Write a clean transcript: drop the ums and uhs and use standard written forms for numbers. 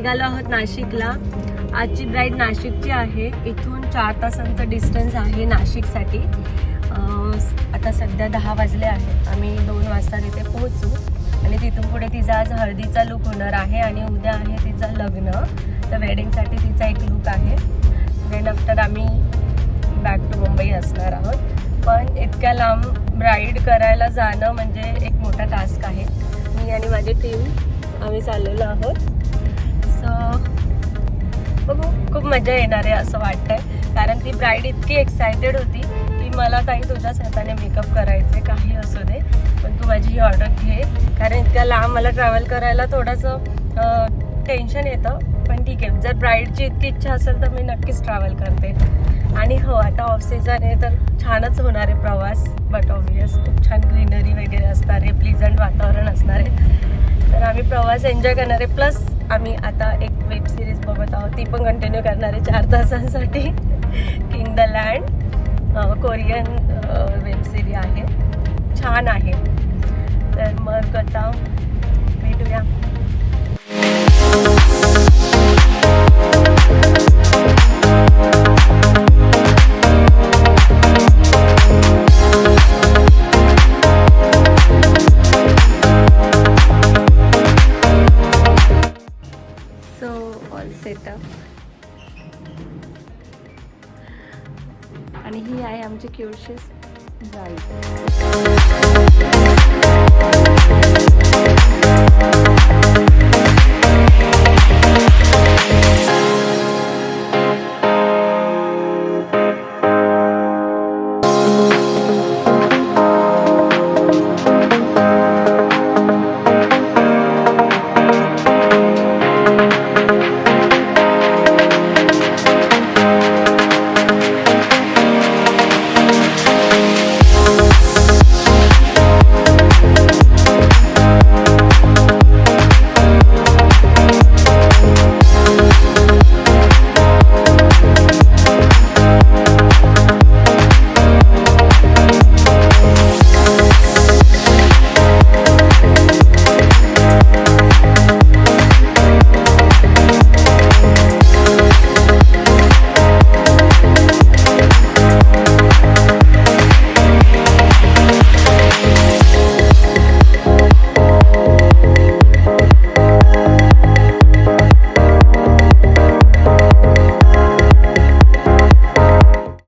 निघालो आहोत नाशिकला. आजची ब्राईड नाशिकची आहे. इथून 4 तासांचं डिस्टन्स आहे नाशिकसाठी. आता सध्या 10 वाजले आहेत. आम्ही 2 वाजता तिथे पोहोचू आणि तिथून पुढे तिचा आज हळदीचा लूक होणार आहे आणि उद्या आहे तिचं लग्न. तर वेडिंगसाठी तिचा एक लूक आहे. देन आफ्टर आम्ही बॅक टू मुंबई असणार आहोत. पण इतक्या लांब ब्राईड करायला जाणं म्हणजे एक मोठा टास्क आहे. मी आणि माझी टीम आम्ही चाललेलो आहोत. सो बघू, खूप मजा येणार आहे असं वाटतंय. कारण ती ब्राईड इतकी एक्सायटेड होती की मला ताई तुझ्याच हाताने मेकअप करायचे, काही असू दे, पण तू माझी ही ऑर्डर घे. कारण इतक्या लांब मला ट्रॅव्हल करायला थोडंसं टेन्शन येतं. पण ठीक आहे, जर ब्राईडची इतकी इच्छा असेल तर मी नक्कीच ट्रॅव्हल करते. आणि हो, आता ऑफ सीझन आहे तर छानच होणार आहे प्रवास. बट ऑब्वियस खूप छान ग्रीनरी वगैरे असणार आहे, प्लीजंट वातावरण असणार आहे. तर आम्ही प्रवास एन्जॉय करणार आहे. प्लस आम्ही आता एक वेब सिरीज बघत आहोत, ती पण कंटिन्यू करणार आहे 4 तासांसाठी. King the land Korean web series आहे, छान आहे. तर मग आता भेटूया. सेटअप आणि ही आहे आमची क्यूटशी